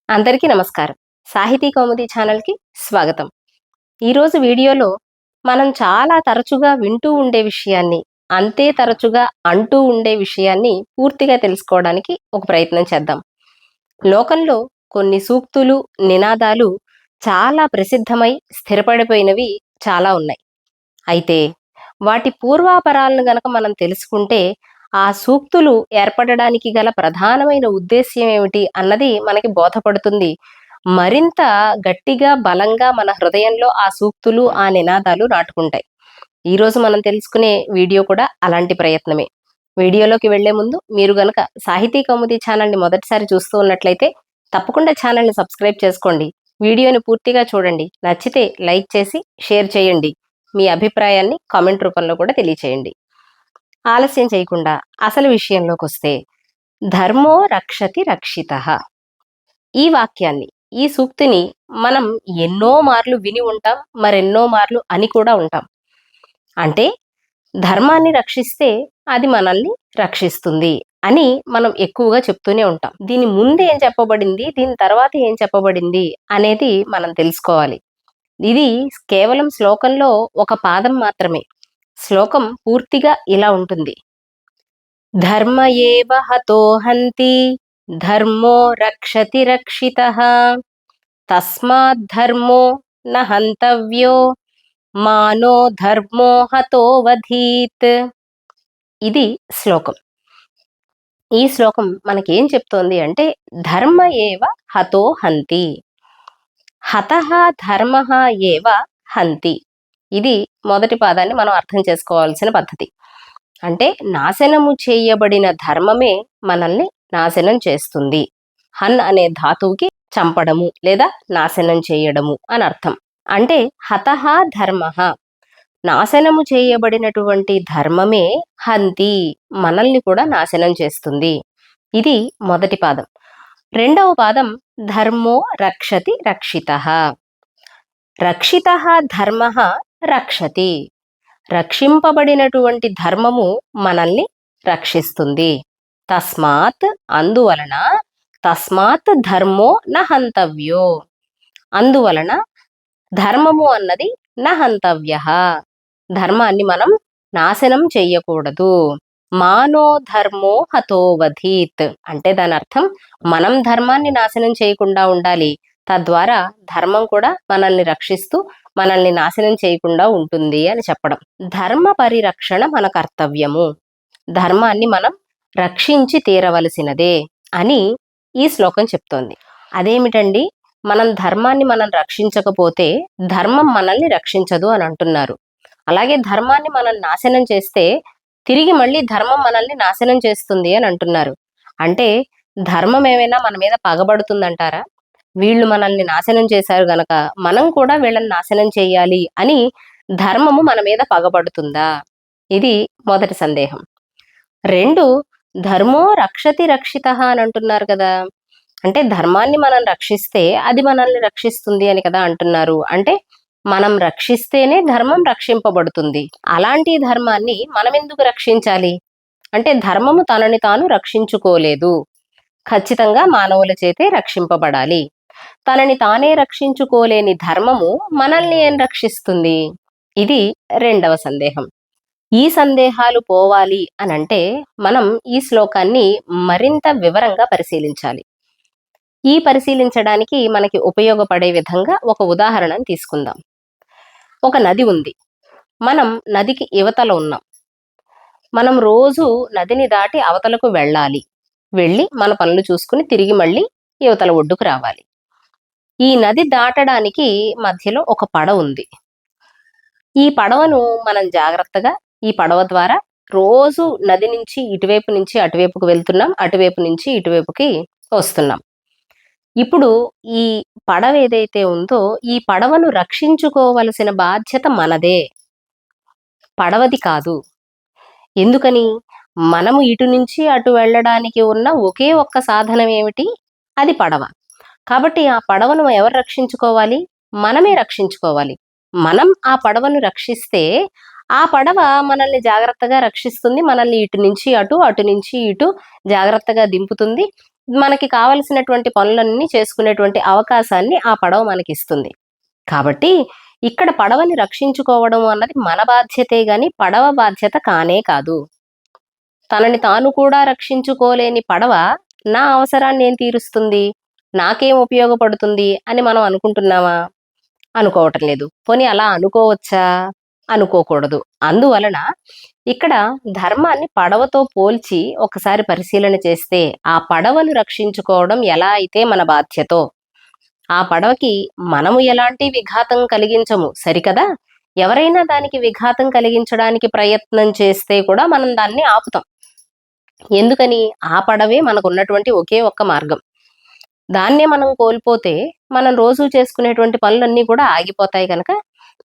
అందరికీ నమస్కారం. సాహితీ కౌముది ఛానల్‌కి స్వాగతం. ఈరోజు వీడియోలో మనం చాలా తరచుగా వింటూ ఉండే విషయాన్ని, అంతే తరచుగా అంటూ ఉండే విషయాన్ని పూర్తిగా తెలుసుకోవడానికి ఒక ప్రయత్నం చేద్దాం. లోకంలో కొన్ని సూక్తులు, నినాదాలు చాలా ప్రసిద్ధమై స్థిరపడిపోయినవి చాలా ఉన్నాయి. అయితే వాటి పూర్వాపరాలను గనక మనం తెలుసుకుంటే, ఆ సూక్తులు ఏర్పడడానికి గల ప్రధానమైన ఉద్దేశ్యం ఏమిటి అన్నది మనకి బోధపడుతుంది. మరింత గట్టిగా, బలంగా మన హృదయంలో ఆ సూక్తులు, ఆ నినాదాలు నాటుకుంటాయి. ఈరోజు మనం తెలుసుకునే వీడియో కూడా అలాంటి ప్రయత్నమే. వీడియోలోకి వెళ్లే ముందు మీరు గనక సాహితీ కౌముది ఛానల్‌ని మొదటిసారి చూస్తూ ఉన్నట్లయితే తప్పకుండా ఛానల్‌ని సబ్స్క్రైబ్ చేసుకోండి. వీడియోని పూర్తిగా చూడండి. నచ్చితే లైక్ చేసి షేర్ చేయండి. మీ అభిప్రాయాన్ని కామెంట్ రూపంలో కూడా తెలియచేయండి. ఆలస్యం చేయకుండా అసలు విషయంలోకొస్తే, ధర్మో రక్షతి రక్షితః. ఈ వాక్యాన్ని, ఈ సూక్తిని మనం ఎన్నో మార్లు విని ఉంటాం. మరెన్నో మార్లు అని కూడా ఉంటాం. అంటే ధర్మాన్ని రక్షిస్తే అది మనల్ని రక్షిస్తుంది అని మనం ఎక్కువగా చెప్తూనే ఉంటాం. దీని ముందు ఏం చెప్పబడింది, దీని తర్వాత ఏం చెప్పబడింది అనేది మనం తెలుసుకోవాలి. ఇది కేవలం శ్లోకంలో ఒక పాదం మాత్రమే. శ్లోకం పూర్తిగా ఇలా ఉంటుంది. ధర్మ ఏవ హతో హంతి ధర్మో రక్షతి రక్షితః తస్మాత్ ధర్మో న హంతవ్యో మానో ధర్మో హతో వధీత్. ఇది శ్లోకం. ఈ శ్లోకం మనకేం చెప్తోంది అంటే, ధర్మ ఏవ హతో హంతి, హతః ధర్మః ఏవ హంతి. ఇది మొదటి పాదాన్ని మనం అర్థం చేసుకోవాల్సిన పద్ధతి. అంటే నాశనము చేయబడిన ధర్మమే మనల్ని నాశనం చేస్తుంది. హన్ అనే ధాతువుకి చంపడము లేదా నాశనం చేయడము అని అర్థం. అంటే హతః ధర్మః, నాశనము చేయబడినటువంటి ధర్మమే హంతి, మనల్ని కూడా నాశనం చేస్తుంది. ఇది మొదటి పాదం. రెండవ పాదం ధర్మో రక్షతి రక్షితః. రక్షితః ధర్మః రక్షతి, రక్షింపబడినటువంటి ధర్మము మనల్ని రక్షిస్తుంది. తస్మాత్ అందువలన, తస్మాత్ ధర్మో న హంతవ్యో, అందువలన ధర్మము అన్నది న హంతవ్యః, ధర్మాన్ని మనం నాశనం చెయ్యకూడదు. మానో ధర్మో హతో వధీత్ అంటే దాని అర్థం, మనం ధర్మాన్ని నాశనం చేయకుండా ఉండాలి. తద్వారా ధర్మం కూడా మనల్ని రక్షిస్తూ మనల్ని నాశనం చేయకుండా ఉంటుంది అని చెప్పడం. ధర్మ పరిరక్షణ మన కర్తవ్యము, ధర్మాన్ని మనం రక్షించి తీరవలసినదే అని ఈ శ్లోకం చెప్తోంది. అదేమిటండి, మనం ధర్మాన్ని మనం రక్షించకపోతే ధర్మం మనల్ని రక్షించదు అని అంటున్నారు. అలాగే ధర్మాన్ని మనం నాశనం చేస్తే తిరిగి మళ్ళీ ధర్మం మనల్ని నాశనం చేస్తుంది అని అంటున్నారు. అంటే ధర్మం ఏమైనా మన మీద పగబడుతుందంటారా? వీళ్ళు మనల్ని నాశనం చేశారు గనక మనం కూడా వీళ్ళని నాశనం చేయాలి అని ధర్మము మన మీద పగబడుతుందా? ఇది మొదటి సందేహం. రెండు, ధర్మో రక్షతి రక్షితః అని అంటున్నారు కదా. అంటే ధర్మాన్ని మనం రక్షిస్తే అది మనల్ని రక్షిస్తుంది అని కదా అంటున్నారు. అంటే మనం రక్షిస్తేనే ధర్మం రక్షింపబడుతుంది. అలాంటి ధర్మాన్ని మనం ఎందుకు రక్షించాలి? అంటే ధర్మము తనని తాను రక్షించుకోలేదు. ఖచ్చితంగా మానవుల చేతే రక్షింపబడాలి. తనని తానే రక్షించుకోలేని ధర్మము మనల్ని ఏం రక్షిస్తుంది? ఇది రెండవ సందేహం. ఈ సందేహాలు పోవాలి అనంటే మనం ఈ శ్లోకాన్ని మరింత వివరంగా పరిశీలించాలి. ఈ పరిశీలించడానికి మనకి ఉపయోగపడే విధంగా ఒక ఉదాహరణను తీసుకుందాం. ఒక నది ఉంది. మనం నదికి ఇవతల ఉన్నాం. మనం రోజు నదిని దాటి అవతలకు వెళ్ళాలి. వెళ్ళి మన పనులు చూసుకుని తిరిగి మళ్ళీ ఇవతల ఒడ్డుకు రావాలి. ఈ నది దాటడానికి మధ్యలో ఒక పడవ ఉంది. ఈ పడవను మనం జాగ్రత్తగా, ఈ పడవ ద్వారా రోజు నది నుంచి ఇటువైపు నుంచి అటువైపుకు వెళ్తున్నాం, అటువైపు నుంచి ఇటువైపుకి వస్తున్నాం. ఇప్పుడు ఈ పడవ ఏదైతే ఉందో ఈ పడవను రక్షించుకోవలసిన బాధ్యత మనదే, పడవది కాదు. ఎందుకని? మనము ఇటు నుంచి అటు వెళ్ళడానికి ఉన్న ఒకే ఒక్క సాధనం ఏమిటి? అది పడవ. కాబట్టి ఆ పడవను ఎవరు రక్షించుకోవాలి? మనమే రక్షించుకోవాలి. మనం ఆ పడవను రక్షిస్తే ఆ పడవ మనల్ని జాగ్రత్తగా రక్షిస్తుంది. మనల్ని ఇటు నుంచి అటు, అటు నుంచి ఇటు జాగ్రత్తగా దింపుతుంది. మనకి కావలసినటువంటి పనులన్నీ చేసుకునేటువంటి అవకాశాన్ని ఆ పడవ మనకిస్తుంది. కాబట్టి ఇక్కడ పడవని రక్షించుకోవడం అన్నది మన బాధ్యతే గాని పడవ బాధ్యత కానే కాదు. తనని తాను కూడా రక్షించుకోలేని పడవ నా అవసరాన్ని ఏం తీరుస్తుంది? నాకేం ఉపయోగపడుతుంది అని మనం అనుకుంటున్నామా? అనుకోవటం లేదు. పోనీ అలా అనుకోవచ్చా? అనుకోకూడదు. అందువలన ఇక్కడ ధర్మాన్ని పడవతో పోల్చి ఒకసారి పరిశీలన చేస్తే, ఆ పడవను రక్షించుకోవడం ఎలా అయితే మన బాధ్యతో, ఆ పడవకి మనము ఎలాంటి విఘాతం కలిగించము. సరికదా? ఎవరైనా దానికి విఘాతం కలిగించడానికి ప్రయత్నం చేస్తే కూడా మనం దాన్ని ఆపుతాం. ఎందుకని? ఆ పడవే మనకున్నటువంటి ఒకే ఒక్క మార్గం. దాన్నే మనం కోల్పోతే, మనం రోజూ చేసుకునేటువంటి పనులన్నీ కూడా ఆగిపోతాయి గనక,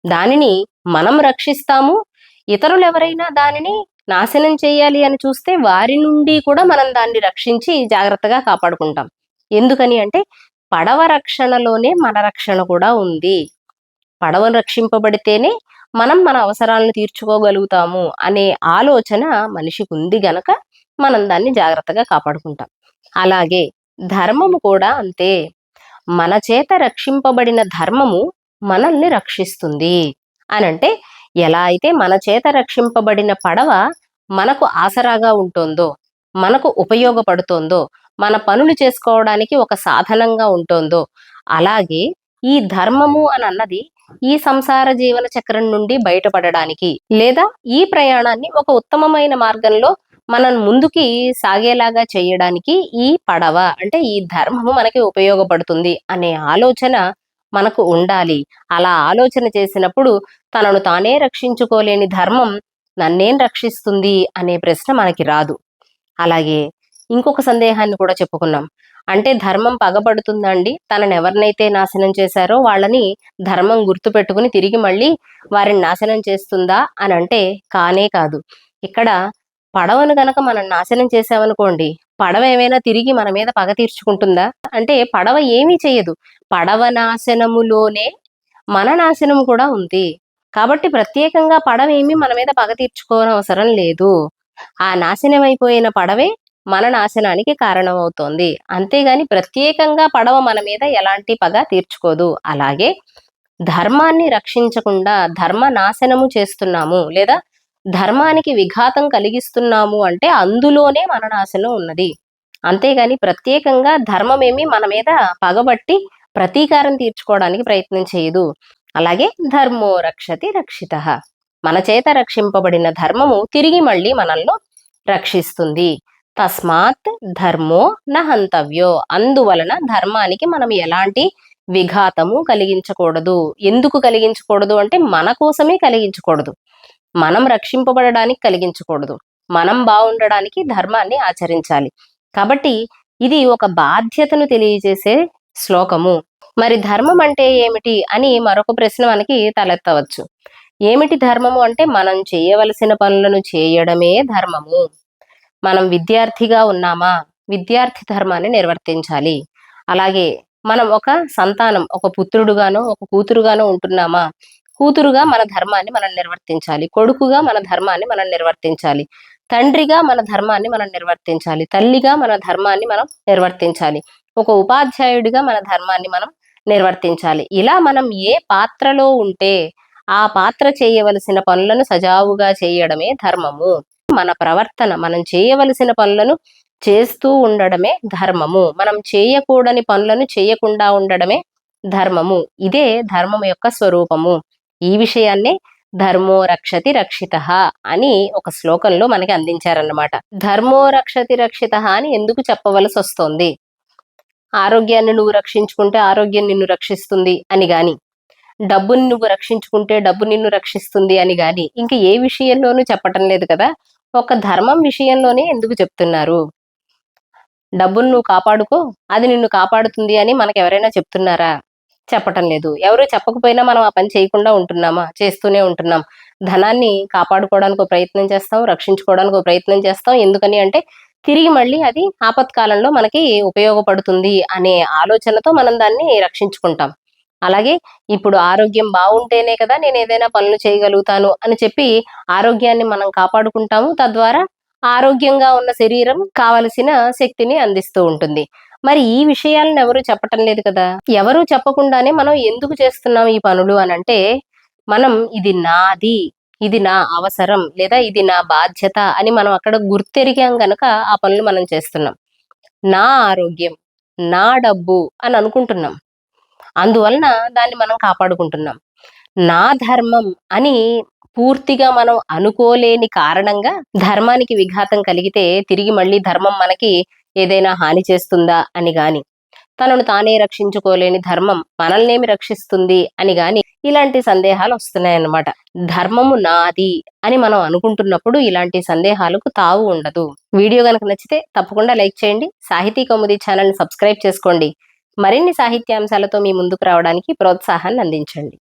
దానిని మనం రక్షిస్తాము. ఇతరులెవరైనా దానిని నాశనం చేయాలి అని చూస్తే, వారి నుండి కూడా మనం దాన్ని రక్షించి జాగ్రత్తగా కాపాడుకుంటాం. ఎందుకని అంటే, పడవ రక్షణలోనే మన రక్షణ కూడా ఉంది. పడవను రక్షింపబడితేనే మనం మన అవసరాలను తీర్చుకోగలుగుతాము అనే ఆలోచన మనిషికుంది గనక, మనం దాన్ని జాగ్రత్తగా కాపాడుకుంటాం. అలాగే ధర్మము కూడా అంతే. మన చేత రక్షింపబడిన ధర్మము మనల్ని రక్షిస్తుంది అనంటే, ఎలా అయితే మన చేత రక్షింపబడిన పడవ మనకు ఆసరాగా ఉంటోందో, మనకు ఉపయోగపడుతోందో, మన పనులు చేసుకోవడానికి ఒక సాధనంగా ఉంటోందో, అలాగే ఈ ధర్మము అని అన్నది ఈ సంసార జీవన చక్రం నుండి బయటపడడానికి, లేదా ఈ ప్రయాణాన్ని ఒక ఉత్తమమైన మార్గంలో మనం ముందుకి సాగేలాగా చేయడానికి ఈ పడవ అంటే ఈ ధర్మము మనకి ఉపయోగపడుతుంది అనే ఆలోచన మనకు ఉండాలి. అలా ఆలోచన చేసినప్పుడు తనను తానే రక్షించుకోలేని ధర్మం నన్నేం రక్షిస్తుంది అనే ప్రశ్న మనకి రాదు. అలాగే ఇంకొక సందేహాన్ని కూడా చెప్పుకున్నాం. అంటే ధర్మం పగబడుతుందండి, తనని ఎవరినైతే నాశనం చేశారో వాళ్ళని ధర్మం గుర్తుపెట్టుకుని తిరిగి మళ్ళీ వారిని నాశనం చేస్తుందా అని అంటే కానే కాదు. ఇక్కడ పడవను గనక మనం నాశనం చేసామనుకోండి, పడవ ఏమైనా తిరిగి మన మీద పగ తీర్చుకుంటుందా? అంటే పడవ ఏమీ చెయ్యదు. పడవ నాశనములోనే మన నాశనం కూడా ఉంది. కాబట్టి ప్రత్యేకంగా పడవ ఏమీ మన మీద పగ తీర్చుకోనవసరం లేదు. ఆ నాశనమైపోయిన పడవే మన నాశనానికి కారణమవుతోంది. అంతేగాని ప్రత్యేకంగా పడవ మన మీద ఎలాంటి పగ తీర్చుకోదు. అలాగే ధర్మాన్ని రక్షించకుండా ధర్మ నాశనము చేస్తున్నాము, లేదా ధర్మానికి విఘాతం కలిగిస్తున్నాము అంటే అందులోనే మన నాశనం ఉన్నది. అంతేగాని ప్రత్యేకంగా ధర్మమేమి మన మీద పగబట్టి ప్రతీకారం తీర్చుకోవడానికి ప్రయత్నం చేయదు. అలాగే ధర్మో రక్షతి రక్షితః. మన చేత రక్షింపబడిన ధర్మము తిరిగి మళ్ళీ మనల్ని రక్షిస్తుంది. తస్మాత్ ధర్మో నహంతవ్యో. అందువలన ధర్మానికి మనం ఎలాంటి విఘాతము కలిగించకూడదు. ఎందుకు కలిగించకూడదు అంటే మన కోసమే కలిగించకూడదు. మనం రక్షింపబడడానికి కలిగించకూడదు. మనం బాగుండడానికి ధర్మాన్ని ఆచరించాలి. కాబట్టి ఇది ఒక బాధ్యతను తెలియజేసే శ్లోకము. మరి ధర్మం అంటే ఏమిటి అని మరొక ప్రశ్న మనకి తలెత్తవచ్చు. ఏమిటి ధర్మము అంటే, మనం చేయవలసిన పనులను చేయడమే ధర్మము. మనం విద్యార్థిగా ఉన్నామా, విద్యార్థి ధర్మాన్ని నిర్వర్తించాలి. అలాగే మనం ఒక సంతానం, ఒక పుత్రుడుగానో ఒక కూతురుగానో ఉంటున్నామా, కూతురుగా మన ధర్మాన్ని మనం నిర్వర్తించాలి. కొడుకుగా మన ధర్మాన్ని మనం నిర్వర్తించాలి. తండ్రిగా మన ధర్మాన్ని మనం నిర్వర్తించాలి. తల్లిగా మన ధర్మాన్ని మనం నిర్వర్తించాలి. ఒక ఉపాధ్యాయుడిగా మన ధర్మాన్ని మనం నిర్వర్తించాలి. ఇలా మనం ఏ పాత్రలో ఉంటే ఆ పాత్ర చేయవలసిన పనులను సజావుగా చేయడమే ధర్మము. మన ప్రవర్తన, మనం చేయవలసిన పనులను చేస్తూ ఉండడమే ధర్మము. మనం చేయకూడని పనులను చేయకుండా ఉండడమే ధర్మము. ఇదే ధర్మం యొక్క స్వరూపము. ఈ విషయాన్నే ధర్మో రక్షతి రక్షితః అని ఒక శ్లోకంలో మనకి అందించారన్నమాట. ధర్మో రక్షతి రక్షితః అని ఎందుకు చెప్పవలసి వస్తోంది? ఆరోగ్యాన్ని నువ్వు రక్షించుకుంటే ఆరోగ్యం నిన్ను రక్షిస్తుంది అని గాని, డబ్బుని నువ్వు రక్షించుకుంటే డబ్బు నిన్ను రక్షిస్తుంది అని గాని, ఇంక ఏ విషయంలోనూ చెప్పటం లేదు కదా. ఒక ధర్మం విషయంలోనే ఎందుకు చెప్తున్నారు? డబ్బును నువ్వు కాపాడుకో, అది నిన్ను కాపాడుతుంది అని మనకెవరైనా చెప్తున్నారా? చెప్పటం లేదు. ఎవరు చెప్పకపోయినా మనం ఆ పని చేయకుండా ఉంటున్నామా? చేస్తూనే ఉంటున్నాం. ధనాన్ని కాపాడుకోవడానికి ఒక ప్రయత్నం చేస్తాం, రక్షించుకోవడానికి ఒక ప్రయత్నం చేస్తాం. ఎందుకని అంటే తిరిగి మళ్ళీ అది ఆపత్కాలంలో మనకి ఉపయోగపడుతుంది అనే ఆలోచనతో మనం దాన్ని రక్షించుకుంటాం. అలాగే ఇప్పుడు ఆరోగ్యం బావుంటేనే కదా నేనేదైనా పనులు చేయగలుగుతాను అని చెప్పి ఆరోగ్యాన్ని మనం కాపాడుకుంటాము. తద్వారా ఆరోగ్యంగా ఉన్న శరీరం కావలసిన శక్తిని అందిస్తూ ఉంటుంది. మరి ఈ విషయాలను ఎవరు చెప్పటం లేదు కదా! ఎవరు చెప్పకుండానే మనం ఎందుకు చేస్తున్నాం ఈ పనులు అనంటే, మనం ఇది నాది, ఇది నా అవసరం లేదా ఇది నా బాధ్యత అని మనం అక్కడ గుర్తెరిగాం గనక ఆ పనులు మనం చేస్తున్నాం. నా ఆరోగ్యం, నా డబ్బు అని అనుకుంటున్నాం. అందువలన దాన్ని మనం కాపాడుకుంటున్నాం. నా ధర్మం అని పూర్తిగా మనం అనుకోలేని కారణంగా ధర్మానికి విఘాతం కలిగితే తిరిగి మళ్ళీ ధర్మం మనకి ఏదైనా హాని చేస్తుందా అని గాని, తనను తానే రక్షించుకోలేని ధర్మం మనల్నేమి రక్షిస్తుంది అని గాని ఇలాంటి సందేహాలు వస్తున్నాయన్నమాట. ధర్మము నాది అని మనం అనుకుంటున్నప్పుడు ఇలాంటి సందేహాలకు తావు ఉండదు. వీడియో గనక నచ్చితే తప్పకుండా లైక్ చేయండి. సాహితీ కౌముది ఛానల్‌ని సబ్స్క్రైబ్ చేసుకోండి. మరిన్ని సాహిత్యాంశాలతో మీ ముందుకు రావడానికి ప్రోత్సాహాన్ని అందించండి.